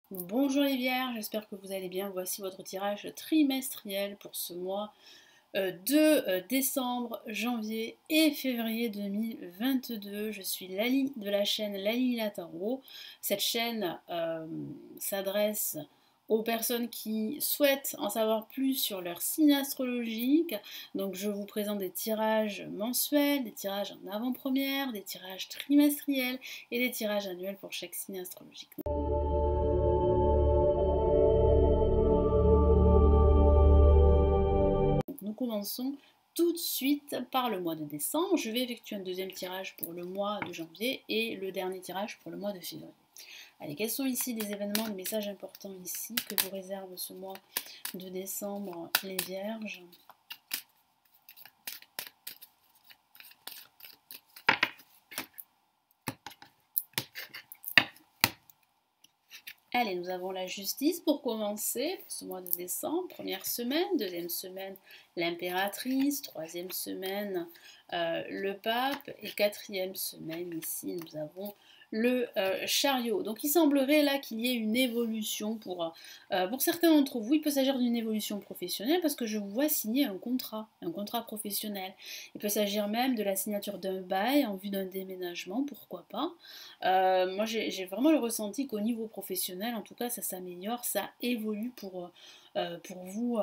Bonjour les Vierges, j'espère que vous allez bien. Voici votre tirage trimestriel pour ce mois de décembre, janvier et février 2022. Je suis Lali de la chaîne Lali La Tarot. Cette chaîne s'adresse aux personnes qui souhaitent en savoir plus sur leur signe astrologique. Donc je vous présente des tirages mensuels, des tirages en avant-première, des tirages trimestriels et des tirages annuels pour chaque signe astrologique. Nous commençons tout de suite par le mois de décembre. Je vais effectuer un deuxième tirage pour le mois de janvier et le dernier tirage pour le mois de février. Allez, quels sont ici les événements, les messages importants ici que vous réserve ce mois de décembre, les Vierges? Allez, nous avons la justice pour commencer, pour ce mois de décembre, première semaine, deuxième semaine, l'impératrice, troisième semaine, le pape, et quatrième semaine, ici, nous avons le chariot. Donc il semblerait là qu'il y ait une évolution pour certains d'entre vous. Il peut s'agir d'une évolution professionnelle parce que je vous vois signer un contrat professionnel. Il peut s'agir même de la signature d'un bail en vue d'un déménagement, pourquoi pas. Moi, j'ai vraiment le ressenti qu'au niveau professionnel, en tout cas, ça s'améliore, ça évolue pour vous,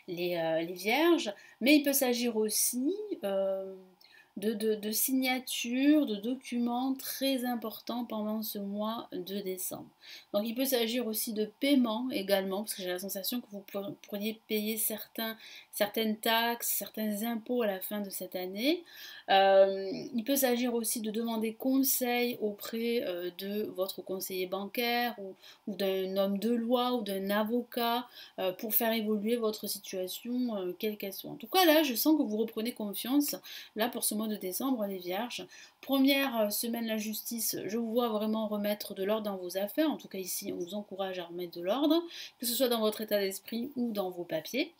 les vierges. Mais il peut s'agir aussi de signatures, de documents très importants pendant ce mois de décembre. Donc il peut s'agir aussi de paiement également, parce que j'ai la sensation que vous pourriez payer certaines taxes, certains impôts à la fin de cette année. Il peut s'agir aussi de demander conseil auprès de votre conseiller bancaire ou d'un homme de loi ou d'un avocat pour faire évoluer votre situation, quelle qu'elle soit. En tout cas, là, je sens que vous reprenez confiance. Là, pour ce mois de décembre, les Vierges, première semaine la justice, je vous vois vraiment remettre de l'ordre dans vos affaires. En tout cas, ici, on vous encourage à remettre de l'ordre, que ce soit dans votre état d'esprit ou dans vos papiers.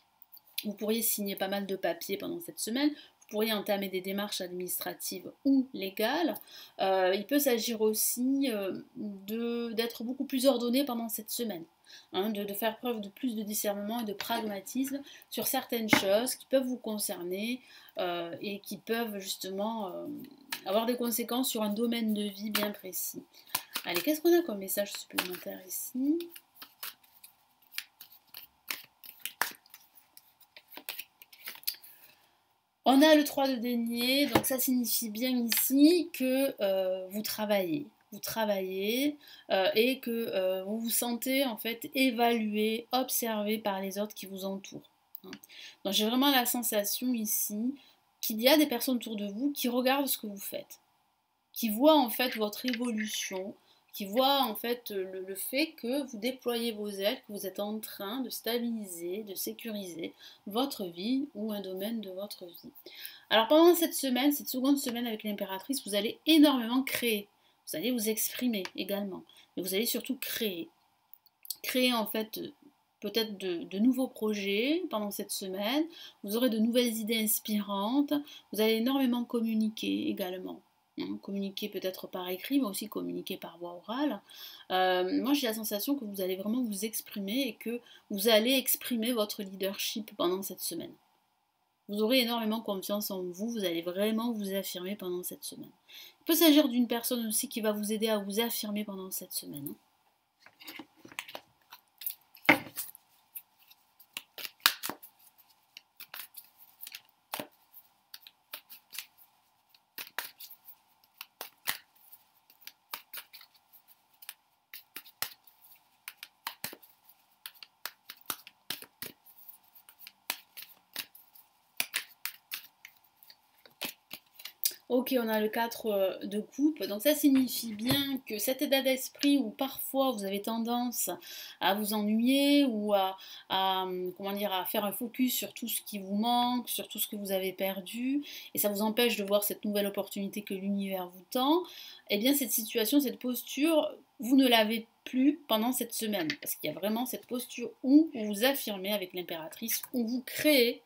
Vous pourriez signer pas mal de papiers pendant cette semaine. Vous pourriez entamer des démarches administratives ou légales. Il peut s'agir aussi d'être beaucoup plus ordonné pendant cette semaine. Hein, de faire preuve de plus de discernement et de pragmatisme sur certaines choses qui peuvent vous concerner et qui peuvent justement avoir des conséquences sur un domaine de vie bien précis. Allez, qu'est-ce qu'on a comme message supplémentaire ici? On a le 3 de denier, donc ça signifie bien ici que vous travaillez. Et que vous vous sentez en fait évalué, observé par les autres qui vous entourent. Hein. Donc j'ai vraiment la sensation ici qu'il y a des personnes autour de vous qui regardent ce que vous faites, qui voient en fait votre évolution, qui voient en fait le fait que vous déployez vos ailes, que vous êtes en train de stabiliser, de sécuriser votre vie ou un domaine de votre vie. Alors pendant cette semaine, cette seconde semaine avec l'impératrice, vous allez énormément créer. Vous allez vous exprimer également. Mais vous allez surtout créer. Créer en fait peut-être de nouveaux projets pendant cette semaine. Vous aurez de nouvelles idées inspirantes. Vous allez énormément communiquer également. Hein, communiquer peut-être par écrit, mais aussi communiquer par voie orale. Moi, j'ai la sensation que vous allez vraiment vous exprimer et que vous allez exprimer votre leadership pendant cette semaine. Vous aurez énormément confiance en vous, vous allez vraiment vous affirmer pendant cette semaine. Il peut s'agir d'une personne aussi qui va vous aider à vous affirmer pendant cette semaine. Hein. Ok, on a le 4 de coupe, donc ça signifie bien que cet état d'esprit où parfois vous avez tendance à vous ennuyer ou comment dire, à faire un focus sur tout ce qui vous manque, sur tout ce que vous avez perdu, et ça vous empêche de voir cette nouvelle opportunité que l'univers vous tend, eh bien cette situation, cette posture, vous ne l'avez plus pendant cette semaine, parce qu'il y a vraiment cette posture où vous vous affirmez avec l'impératrice, où vous créez,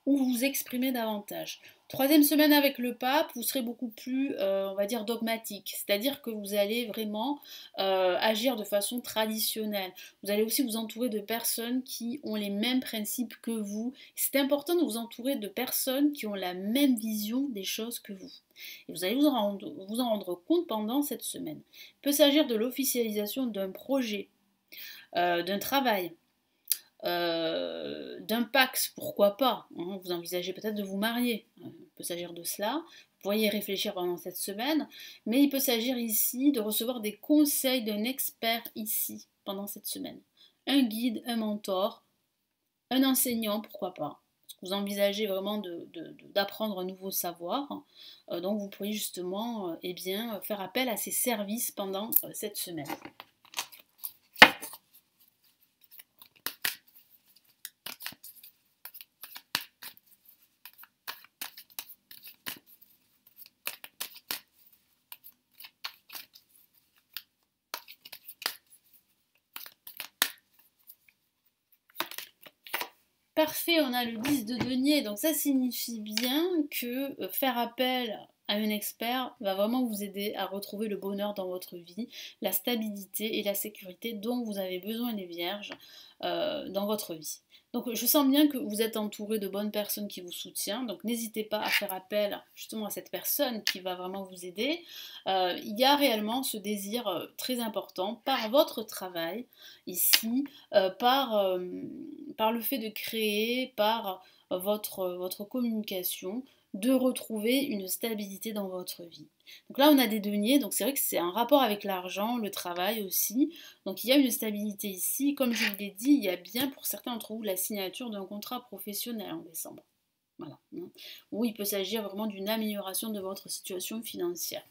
ou vous exprimer davantage. Troisième semaine avec le pape, vous serez beaucoup plus, on va dire, dogmatique, c'est-à-dire que vous allez vraiment agir de façon traditionnelle. Vous allez aussi vous entourer de personnes qui ont les mêmes principes que vous. C'est important de vous entourer de personnes qui ont la même vision des choses que vous. Et vous allez vous en rendre compte pendant cette semaine. Il peut s'agir de l'officialisation d'un projet, d'un travail, d'un Pax, pourquoi pas, hein, vous envisagez peut-être de vous marier, il peut s'agir de cela, vous pourriez y réfléchir pendant cette semaine, mais il peut s'agir ici de recevoir des conseils d'un expert ici, pendant cette semaine. Un guide, un mentor, un enseignant, pourquoi pas. Parce que vous envisagez vraiment d'apprendre un nouveau savoir, donc vous pourriez justement eh bien, faire appel à ces services pendant cette semaine. Parfait, on a le 10 de denier, donc ça signifie bien que faire appel à un expert va vraiment vous aider à retrouver le bonheur dans votre vie, la stabilité et la sécurité dont vous avez besoin les vierges dans votre vie. Donc je sens bien que vous êtes entouré de bonnes personnes qui vous soutiennent, donc n'hésitez pas à faire appel justement à cette personne qui va vraiment vous aider. Il y a réellement ce désir très important par votre travail ici, par le fait de créer, par votre communication, de retrouver une stabilité dans votre vie. Donc là, on a des deniers, donc c'est vrai que c'est un rapport avec l'argent, le travail aussi. Donc il y a une stabilité ici. Comme je vous l'ai dit, il y a bien pour certains d'entre vous la signature d'un contrat professionnel en décembre. Voilà. Ou il peut s'agir vraiment d'une amélioration de votre situation financière.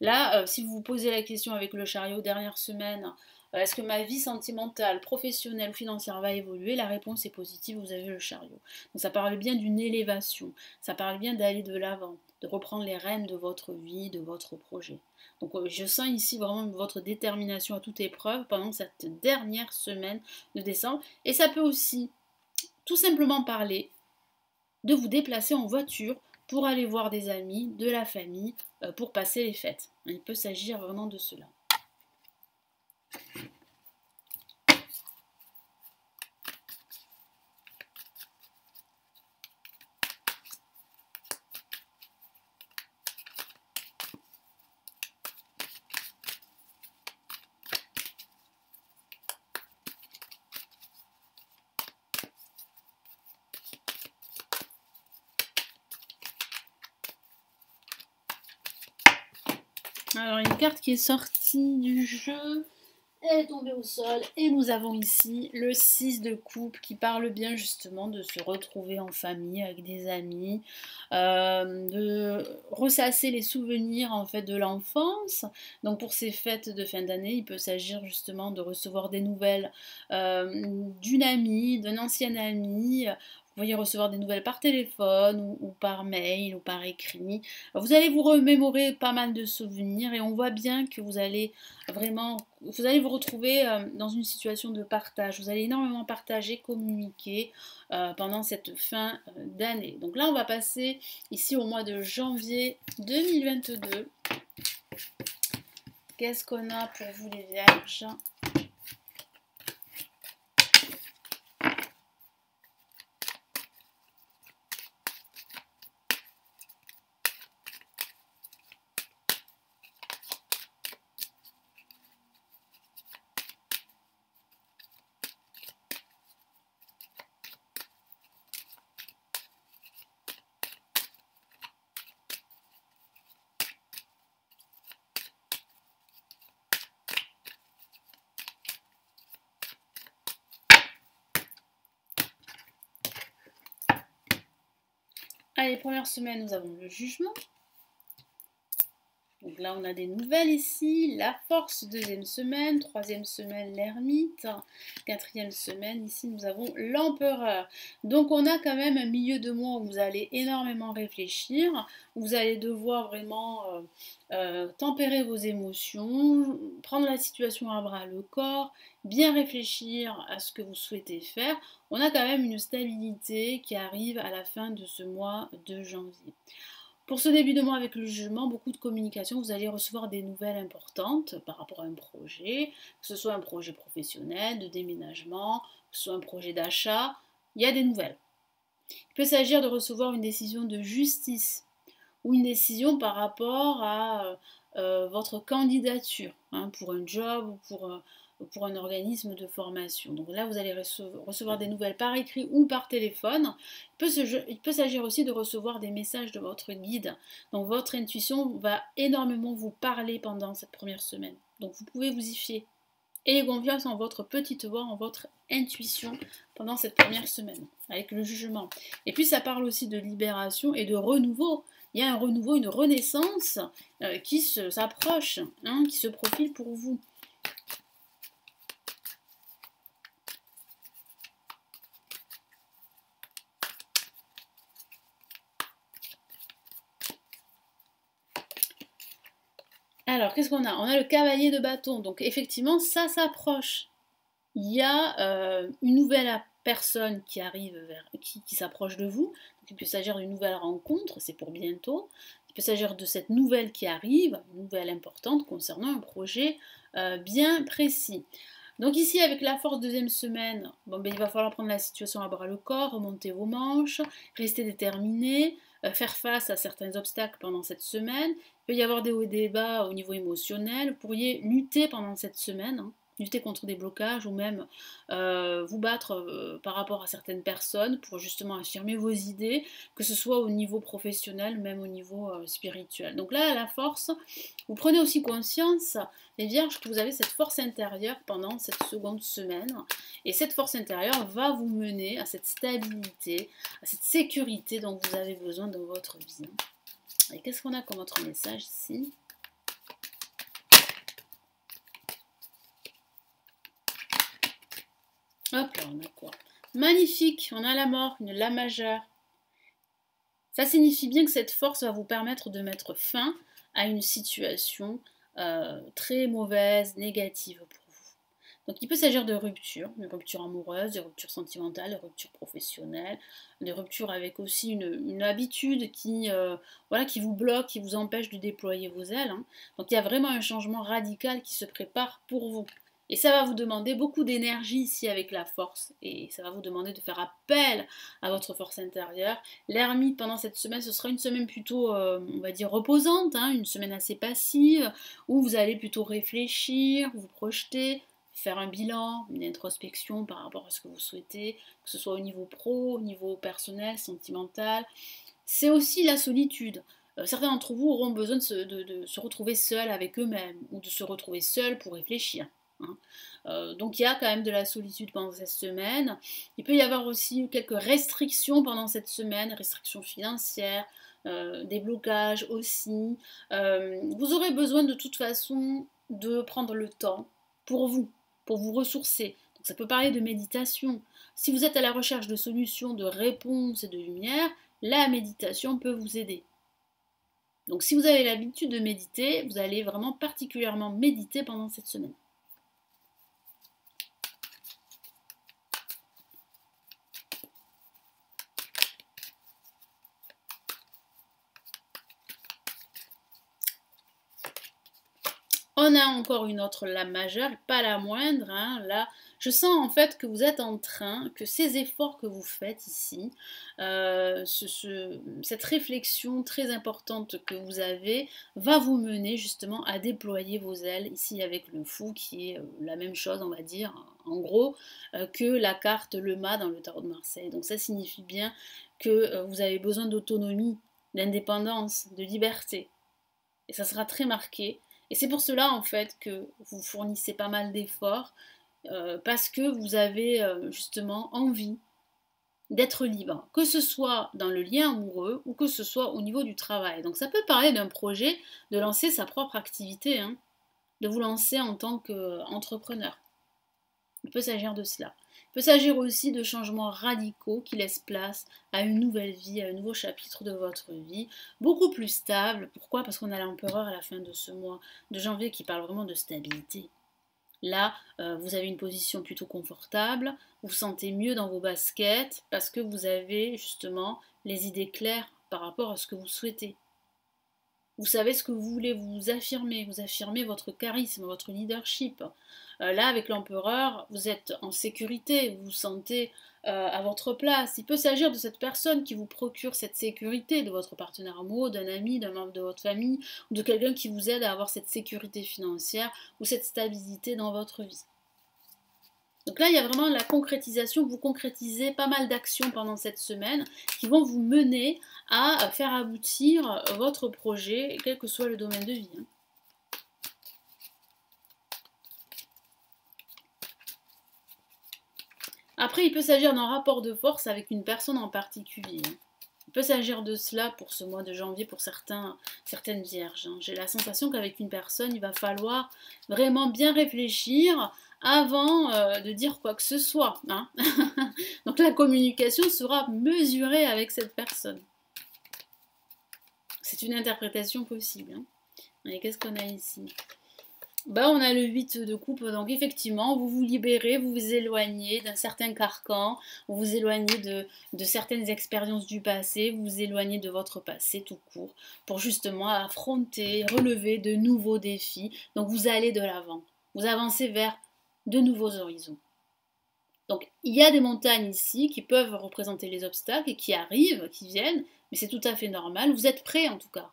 Là, si vous vous posez la question avec le chariot dernière semaine, est-ce que ma vie sentimentale, professionnelle ou financière va évoluer? La réponse est positive, vous avez le chariot. Donc ça parle bien d'une élévation, ça parle bien d'aller de l'avant, de reprendre les rênes de votre vie, de votre projet. Donc je sens ici vraiment votre détermination à toute épreuve pendant cette dernière semaine de décembre. Et ça peut aussi tout simplement parler de vous déplacer en voiture pour aller voir des amis, de la famille, pour passer les fêtes. Il peut s'agir vraiment de cela. Alors une carte qui est sortie du jeu, elle est tombée au sol et nous avons ici le 6 de coupe qui parle bien justement de se retrouver en famille avec des amis, de ressasser les souvenirs en fait de l'enfance. Donc pour ces fêtes de fin d'année, il peut s'agir justement de recevoir des nouvelles d'une amie, d'un ancien ami. Vous pourriez recevoir des nouvelles par téléphone ou par mail ou par écrit. Vous allez vous remémorer pas mal de souvenirs et on voit bien que vous allez vous retrouver dans une situation de partage. Vous allez énormément partager, communiquer pendant cette fin d'année. Donc là, on va passer ici au mois de janvier 2022. Qu'est-ce qu'on a pour vous les vierges ? Allez, première semaine, nous avons le jugement. Donc là, on a des nouvelles ici. La force, deuxième semaine. Troisième semaine, l'ermite. Quatrième semaine, ici, nous avons l'empereur. Donc, on a quand même un milieu de mois où vous allez énormément réfléchir. Vous allez devoir vraiment tempérer vos émotions, prendre la situation à bras le corps, bien réfléchir à ce que vous souhaitez faire. On a quand même une stabilité qui arrive à la fin de ce mois de janvier. Pour ce début de mois avec le jugement, beaucoup de communication, vous allez recevoir des nouvelles importantes par rapport à un projet, que ce soit un projet professionnel, de déménagement, que ce soit un projet d'achat, il y a des nouvelles. Il peut s'agir de recevoir une décision de justice ou une décision par rapport à votre candidature pour un job ou pour un organisme de formation. Donc là, vous allez recevoir des nouvelles par écrit ou par téléphone. Il peut s'agir aussi de recevoir des messages de votre guide. Donc votre intuition va énormément vous parler pendant cette première semaine. Donc vous pouvez vous y fier. Ayez confiance en votre petite voix, en votre intuition pendant cette première semaine, avec le jugement. Et puis ça parle aussi de libération et de renouveau. Il y a un renouveau, une renaissance qui s'approche, qui se profile pour vous. Alors, qu'est-ce qu'on a? On a le cavalier de bâton. Donc, effectivement, ça s'approche. Il y a une nouvelle personne qui arrive qui s'approche de vous. Donc, il peut s'agir d'une nouvelle rencontre, c'est pour bientôt. Il peut s'agir de cette nouvelle qui arrive, une nouvelle importante concernant un projet bien précis. Donc ici, avec la force deuxième semaine, il va falloir prendre la situation à bras le corps, remonter vos manches, rester déterminé, faire face à certains obstacles pendant cette semaine. Il peut y avoir des hauts et des bas au niveau émotionnel. Vous pourriez lutter pendant cette semaine, lutter contre des blocages ou même vous battre par rapport à certaines personnes pour justement affirmer vos idées, que ce soit au niveau professionnel, même au niveau spirituel. Donc là, la force, vous prenez aussi conscience, les vierges, que vous avez cette force intérieure pendant cette seconde semaine. Et cette force intérieure va vous mener à cette stabilité, à cette sécurité dont vous avez besoin dans votre vie. Et qu'est-ce qu'on a comme autre message ici ? Hop là, on a quoi? Magnifique, on a la mort, une La majeure. Ça signifie bien que cette force va vous permettre de mettre fin à une situation très mauvaise, négative pour vous. Donc il peut s'agir de rupture amoureuse, de rupture sentimentale, de rupture professionnelle, de rupture avec aussi une habitude qui vous bloque, qui vous empêche de déployer vos ailes. Donc il y a vraiment un changement radical qui se prépare pour vous. Et ça va vous demander beaucoup d'énergie ici avec la force. Et ça va vous demander de faire appel à votre force intérieure. L'ermite, pendant cette semaine, ce sera une semaine plutôt, on va dire, reposante, une semaine assez passive, où vous allez plutôt réfléchir, vous projeter, faire un bilan, une introspection par rapport à ce que vous souhaitez, que ce soit au niveau pro, au niveau personnel, sentimental. C'est aussi la solitude. Certains d'entre vous auront besoin de se retrouver seuls avec eux-mêmes, ou de se retrouver seuls pour réfléchir. Donc il y a quand même de la solitude pendant cette semaine. Il peut y avoir aussi quelques restrictions pendant cette semaine, restrictions financières, des blocages aussi. Vous aurez besoin de toute façon de prendre le temps pour vous ressourcer. Donc ça peut parler de méditation. Si vous êtes à la recherche de solutions, de réponses et de lumière, la méditation peut vous aider. Donc si vous avez l'habitude de méditer, vous allez vraiment particulièrement méditer pendant cette semaine. On a encore une autre La majeure, pas la moindre. Là, je sens en fait que vous êtes en train, que ces efforts que vous faites ici, cette réflexion très importante que vous avez, va vous mener justement à déployer vos ailes, ici avec le fou, qui est la même chose, on va dire, en gros, que la carte Le Mât dans le tarot de Marseille. Donc ça signifie bien que vous avez besoin d'autonomie, d'indépendance, de liberté. Et ça sera très marqué. Et c'est pour cela en fait que vous fournissez pas mal d'efforts parce que vous avez justement envie d'être libre, que ce soit dans le lien amoureux ou que ce soit au niveau du travail. Donc ça peut parler d'un projet de lancer sa propre activité, hein, de vous lancer en tant qu'entrepreneur. Il peut s'agir de cela. Il peut s'agir aussi de changements radicaux qui laissent place à une nouvelle vie, à un nouveau chapitre de votre vie, beaucoup plus stable. Pourquoi? Parce qu'on a l'empereur à la fin de ce mois de janvier qui parle vraiment de stabilité. Là, vous avez une position plutôt confortable, vous vous sentez mieux dans vos baskets parce que vous avez justement les idées claires par rapport à ce que vous souhaitez. Vous savez ce que vous voulez, vous affirmez votre charisme, votre leadership. Là, avec l'empereur, vous êtes en sécurité, vous vous sentez à votre place. Il peut s'agir de cette personne qui vous procure cette sécurité, de votre partenaire amoureux, d'un ami, d'un membre de votre famille, ou de quelqu'un qui vous aide à avoir cette sécurité financière ou cette stabilité dans votre vie. Donc là, il y a vraiment la concrétisation. Vous concrétisez pas mal d'actions pendant cette semaine qui vont vous mener à faire aboutir votre projet, quel que soit le domaine de vie. Après, il peut s'agir d'un rapport de force avec une personne en particulier. Il peut s'agir de cela pour ce mois de janvier pour certaines vierges. J'ai la sensation qu'avec une personne, il va falloir vraiment bien réfléchir avant de dire quoi que ce soit. Donc la communication sera mesurée avec cette personne. C'est une interprétation possible. Et qu'est-ce qu'on a ici? On a le 8 de coupe, donc effectivement, vous vous libérez, vous vous éloignez d'un certain carcan, vous vous éloignez de certaines expériences du passé, vous vous éloignez de votre passé tout court, pour justement affronter, relever de nouveaux défis. Donc vous allez de l'avant, vous avancez vers de nouveaux horizons. Donc il y a des montagnes ici qui peuvent représenter les obstacles et qui arrivent, qui viennent, mais c'est tout à fait normal, vous êtes prêts en tout cas.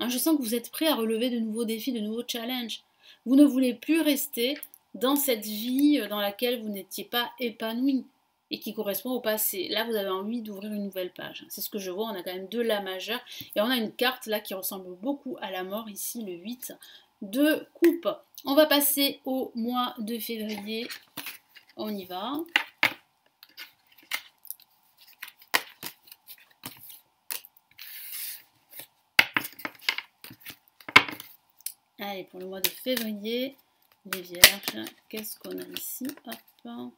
Je sens que vous êtes prêts à relever de nouveaux défis, de nouveaux challenges. Vous ne voulez plus rester dans cette vie dans laquelle vous n'étiez pas épanoui et qui correspond au passé. Là, vous avez envie d'ouvrir une nouvelle page. C'est ce que je vois, on a quand même deux La majeure et on a une carte là qui ressemble beaucoup à la mort, ici le 8 de coupe. On va passer au mois de février. On y va. Allez, pour le mois de février, les vierges, qu'est-ce qu'on a ici? Hop.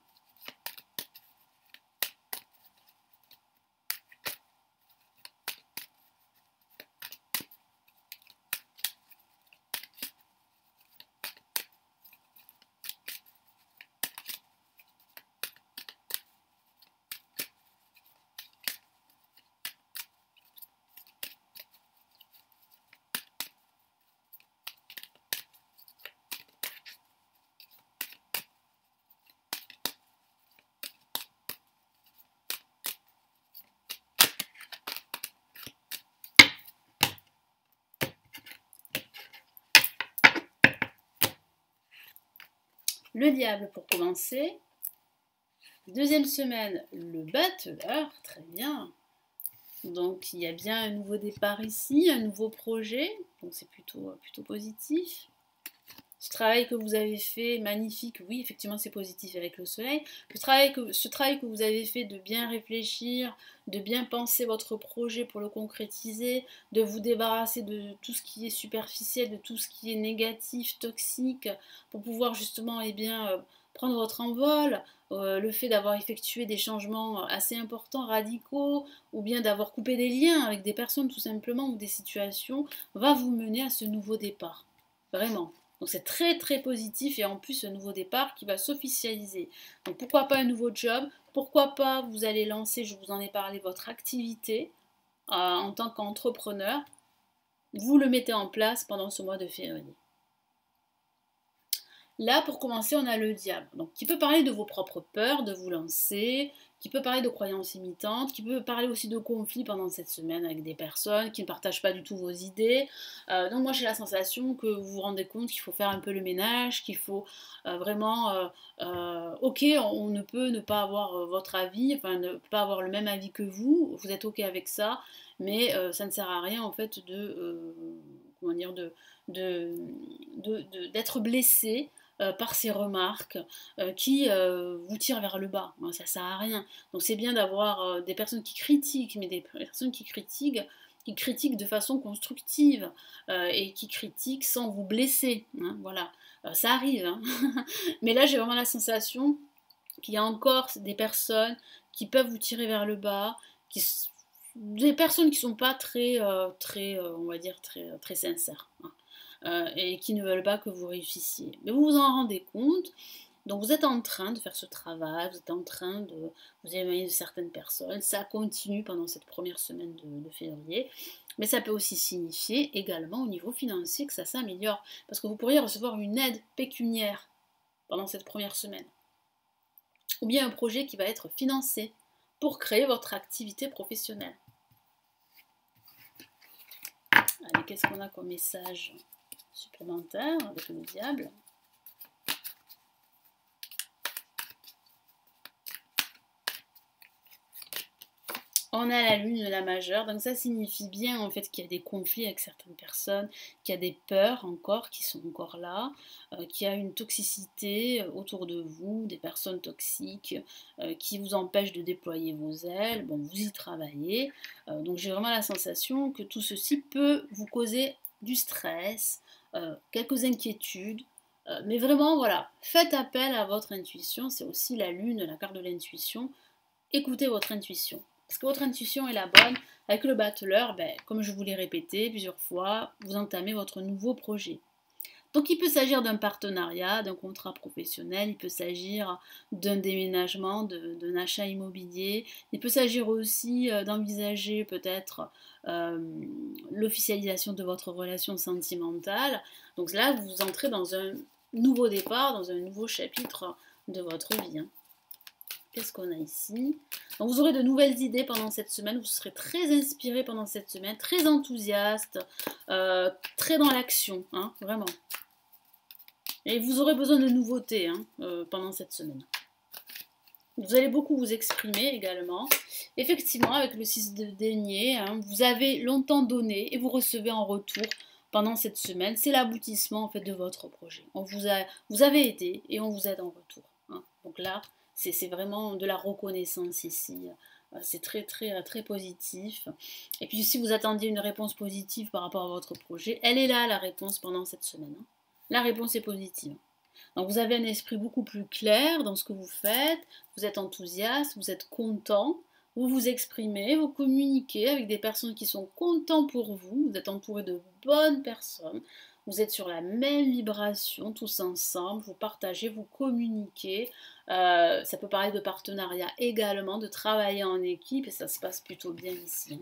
Le diable pour commencer. Deuxième semaine, le battleur, très bien. Donc il y a bien un nouveau départ ici, un nouveau projet, donc c'est plutôt positif. Ce travail que vous avez fait, magnifique, oui, effectivement c'est positif avec le soleil. Ce travail que vous avez fait de bien réfléchir, de bien penser votre projet pour le concrétiser, de vous débarrasser de tout ce qui est superficiel, de tout ce qui est négatif, toxique, pour pouvoir justement prendre votre envol, le fait d'avoir effectué des changements assez importants, radicaux, ou bien d'avoir coupé des liens avec des personnes tout simplement ou des situations, va vous mener à ce nouveau départ. Vraiment. Donc c'est très très positif et en plus un nouveau départ qui va s'officialiser. Donc pourquoi pas un nouveau job? Pourquoi pas vous allez lancer, je vous en ai parlé, votre activité en tant qu'entrepreneur. Vous le mettez en place pendant ce mois de février. Là, pour commencer, on a le diable, donc qui peut parler de vos propres peurs, de vous lancer, qui peut parler de croyances imitantes, qui peut parler aussi de conflits pendant cette semaine avec des personnes qui ne partagent pas du tout vos idées. Donc moi, j'ai la sensation que vous vous rendez compte qu'il faut faire un peu le ménage, qu'il faut ok, on ne peut ne pas avoir votre avis, enfin ne pas avoir le même avis que vous êtes ok avec ça, mais ça ne sert à rien en fait d'être blessé par ses remarques qui vous tirent vers le bas. Hein, ça sert à rien. Donc c'est bien d'avoir des personnes qui critiquent, mais des personnes qui critiquent de façon constructive et qui critiquent sans vous blesser. Hein, voilà, ça arrive. Hein. Mais là, j'ai vraiment la sensation qu'il y a encore des personnes qui peuvent vous tirer vers le bas, des personnes qui ne sont pas on va dire, très sincères. Hein, et qui ne veulent pas que vous réussissiez. Mais vous vous en rendez compte, donc vous êtes en train de faire ce travail, vous êtes en train de vous éloigner de certaines personnes, ça continue pendant cette première semaine de février, mais ça peut aussi signifier également au niveau financier que ça s'améliore, parce que vous pourriez recevoir une aide pécuniaire pendant cette première semaine, ou bien un projet qui va être financé pour créer votre activité professionnelle. Allez, qu'est-ce qu'on a comme message supplémentaire avec le diable? On a la lune de la majeure, donc ça signifie bien en fait qu'il y a des conflits avec certaines personnes, qu'il y a des peurs encore qui sont encore là, qu'il y a une toxicité autour de vous, des personnes toxiques qui vous empêchent de déployer vos ailes. Bon, vous y travaillez, donc j'ai vraiment la sensation que tout ceci peut vous causer du stress, quelques inquiétudes. Mais vraiment, voilà, faites appel à votre intuition, c'est aussi la lune, la carte de l'intuition. Écoutez votre intuition. Parce que votre intuition est la bonne. Avec le battleur, comme je vous l'ai répété plusieurs fois, vous entamez votre nouveau projet. Donc il peut s'agir d'un partenariat, d'un contrat professionnel, il peut s'agir d'un déménagement, d'un achat immobilier, il peut s'agir aussi d'envisager peut-être l'officialisation de votre relation sentimentale. Donc là, vous entrez dans un nouveau départ, dans un nouveau chapitre de votre vie. Hein. Qu'est-ce qu'on a ici? Donc vous aurez de nouvelles idées pendant cette semaine, vous serez très inspiré pendant cette semaine, très enthousiaste, très dans l'action, hein, vraiment. Et vous aurez besoin de nouveautés hein, pendant cette semaine. Vous allez beaucoup vous exprimer également. Effectivement, avec le 6 de denier, hein, vous avez longtemps donné et vous recevez en retour pendant cette semaine. C'est l'aboutissement en fait de votre projet. Vous avez aidé et on vous aide en retour. Hein. Donc là, c'est vraiment de la reconnaissance ici. C'est très positif. Et puis si vous attendiez une réponse positive par rapport à votre projet, elle est là la réponse pendant cette semaine. Hein. La réponse est positive. Donc vous avez un esprit beaucoup plus clair dans ce que vous faites, vous êtes enthousiaste, vous êtes content, vous vous exprimez, vous communiquez avec des personnes qui sont contentes pour vous, vous êtes entouré de bonnes personnes, vous êtes sur la même vibration tous ensemble, vous partagez, vous communiquez, ça peut parler de partenariat également, de travailler en équipe et ça se passe plutôt bien ici.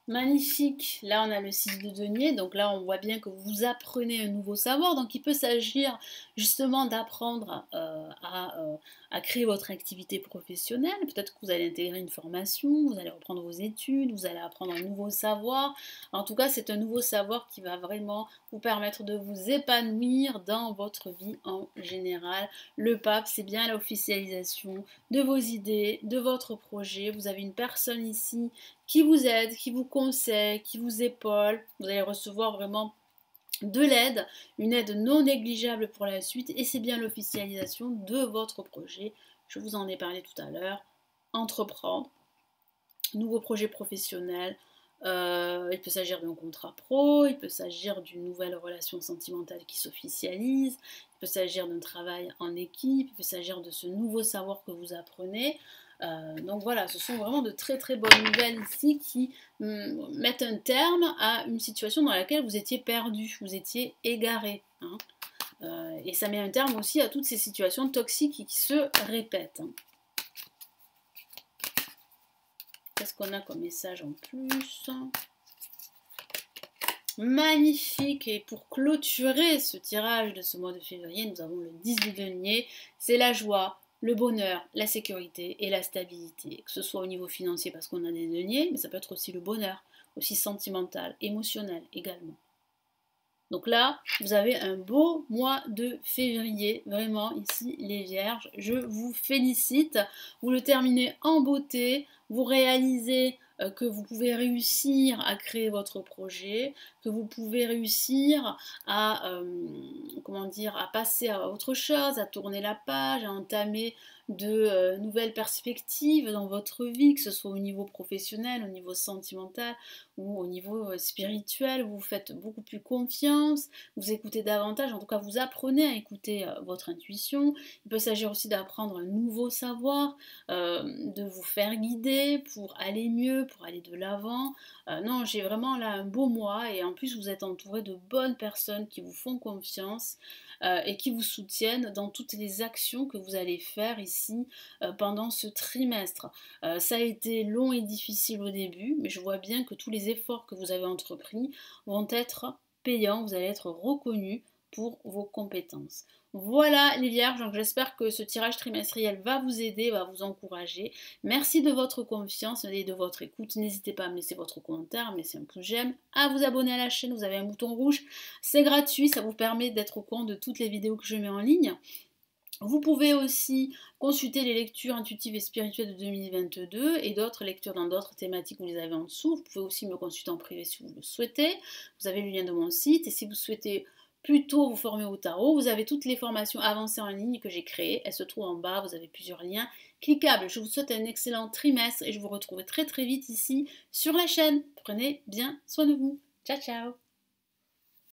Magnifique, là on a le 6 de denier, donc là on voit bien que vous apprenez un nouveau savoir, donc il peut s'agir justement d'apprendre à créer votre activité professionnelle, peut-être que vous allez intégrer une formation, vous allez reprendre vos études, vous allez apprendre un nouveau savoir, en tout cas c'est un nouveau savoir qui va vraiment vous permettre de vous épanouir dans votre vie en général. Le pape c'est bien l'officialisation de vos idées, de votre projet, vous avez une personne ici qui vous aide, qui vous conseille, qui vous épaule. Vous allez recevoir vraiment de l'aide, une aide non négligeable pour la suite et c'est bien l'officialisation de votre projet. Je vous en ai parlé tout à l'heure. Entreprendre, nouveau projet professionnel. Il peut s'agir d'un contrat pro, il peut s'agir d'une nouvelle relation sentimentale qui s'officialise, il peut s'agir d'un travail en équipe, il peut s'agir de ce nouveau savoir que vous apprenez. Donc voilà, ce sont vraiment de très bonnes nouvelles ici qui mettent un terme à une situation dans laquelle vous étiez perdu, vous étiez égaré. Hein. Et ça met un terme aussi à toutes ces situations toxiques qui se répètent. Hein. Qu'est-ce qu'on a comme message en plus? Magnifique! Et pour clôturer ce tirage de ce mois de février, nous avons le 10 du denier. C'est la joie, le bonheur, la sécurité et la stabilité. Que ce soit au niveau financier parce qu'on a des deniers, mais ça peut être aussi le bonheur aussi sentimentale, émotionnelle également. Donc là, vous avez un beau mois de février, vraiment ici les Vierges, je vous félicite, vous le terminez en beauté, vous réalisez que vous pouvez réussir à créer votre projet, que vous pouvez réussir à, comment dire, à passer à autre chose, à tourner la page, à entamer de nouvelles perspectives dans votre vie, que ce soit au niveau professionnel, au niveau sentimental ou au niveau spirituel, vous faites beaucoup plus confiance, vous écoutez davantage, en tout cas vous apprenez à écouter votre intuition. Il peut s'agir aussi d'apprendre un nouveau savoir, de vous faire guider pour aller mieux, pour aller de l'avant. Non, j'ai vraiment là un beau mois et en plus vous êtes entouré de bonnes personnes qui vous font confiance et qui vous soutiennent dans toutes les actions que vous allez faire ici pendant ce trimestre. Ça a été long et difficile au début, mais je vois bien que tous les efforts que vous avez entrepris vont être payants, vous allez être reconnus pour vos compétences. Voilà les Vierges, donc j'espère que ce tirage trimestriel va vous aider, va vous encourager. Merci de votre confiance et de votre écoute. N'hésitez pas à me laisser votre commentaire, à me laisser un pouce j'aime, à vous abonner à la chaîne, vous avez un bouton rouge, c'est gratuit, ça vous permet d'être au courant de toutes les vidéos que je mets en ligne. Vous pouvez aussi consulter les lectures intuitives et spirituelles de 2022 et d'autres lectures dans d'autres thématiques, vous les avez en dessous. Vous pouvez aussi me consulter en privé si vous le souhaitez. Vous avez le lien de mon site et si vous souhaitez plutôt vous former au tarot, vous avez toutes les formations avancées en ligne que j'ai créées. Elles se trouvent en bas, vous avez plusieurs liens cliquables. Je vous souhaite un excellent trimestre et je vous retrouve très très vite ici sur la chaîne. Prenez bien soin de vous. Ciao ciao.